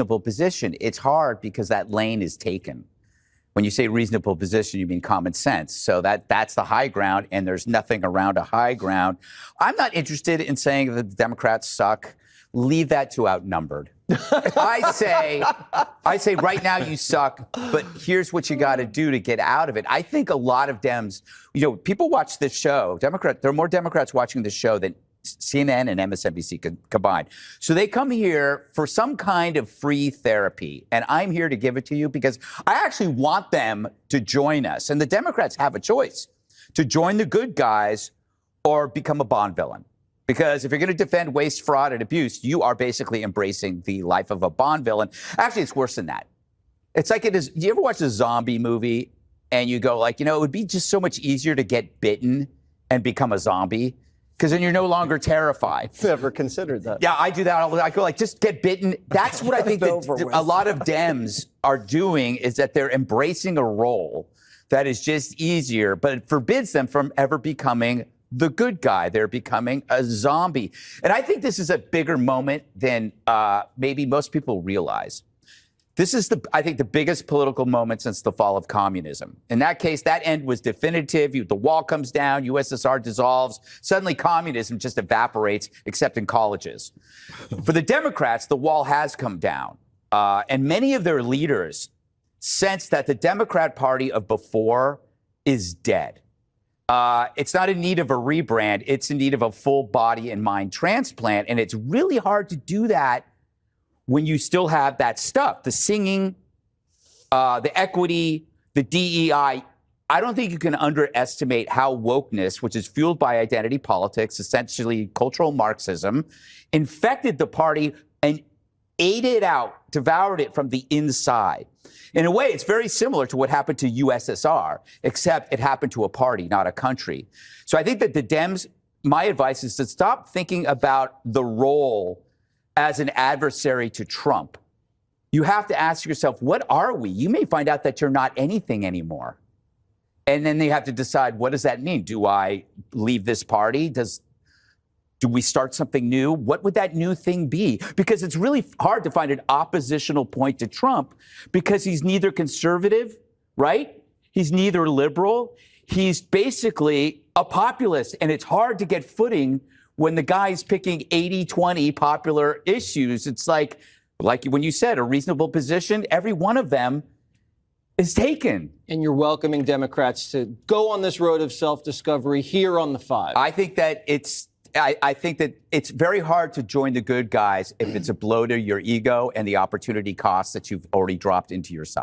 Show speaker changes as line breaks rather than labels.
reasonable position. It's hard because that lane is taken. When you say reasonable position, you mean common sense. So that's the high ground, and there's nothing around a high ground. I'm not interested in saying that the Democrats suck. Leave that to outnumbered. I say right now you suck, but here's what you got to do to get out of it. I think a lot of Dems, people watch this show. There are more Democrats watching this show than CNN and MSNBC combined. So they come here for some kind of free therapy, and I'm here to give it to you because I actually want them to join us. And the Democrats have a choice to join the good guys or become a Bond villain. Because if you're going to defend waste, fraud, and abuse, you are basically embracing the life of a Bond villain. Actually, it's worse than that. It's like it is. You ever watch a zombie movie and you go like, it would be just so much easier to get bitten and become a zombie because then you're no longer terrified.
Never considered that.
Yeah, I do that all the time. I go like, just get bitten. That's what I think that a lot of Dems are doing is that they're embracing a role that is just easier, but it forbids them from ever becoming the good guy. They're becoming a zombie. And I think this is a bigger moment than maybe most people realize. This is, I think, the biggest political moment since the fall of communism. In that case, that end was definitive. The wall comes down, USSR dissolves. Suddenly, communism just evaporates, except in colleges. For the Democrats, the wall has come down. And many of their leaders sense that the Democrat Party of before is dead. It's not in need of a rebrand. It's in need of a full body and mind transplant. And it's really hard to do that when you still have that stuff, the singing, the equity, the DEI. I don't think you can underestimate how wokeness, which is fueled by identity politics, essentially cultural Marxism, infected the party and ate it out, devoured it from the inside. In a way, it's very similar to what happened to USSR, except it happened to a party, not a country. So I think that the Dems, my advice is to stop thinking about the role as an adversary to Trump. You have to ask yourself, what are we? You may find out that you're not anything anymore. And then you have to decide, what does that mean? Do I leave this party? Do we start something new? What would that new thing be? Because it's really hard to find an oppositional point to Trump because he's neither conservative, right? He's neither liberal. He's basically a populist. And it's hard to get footing when the guy's picking 80-20 popular issues. It's like when you said, a reasonable position, every one of them is taken.
And you're welcoming Democrats to go on this road of self-discovery here on the Five.
I think that I think that it's very hard to join the good guys if it's a blow to your ego and the opportunity cost that you've already dropped into your side.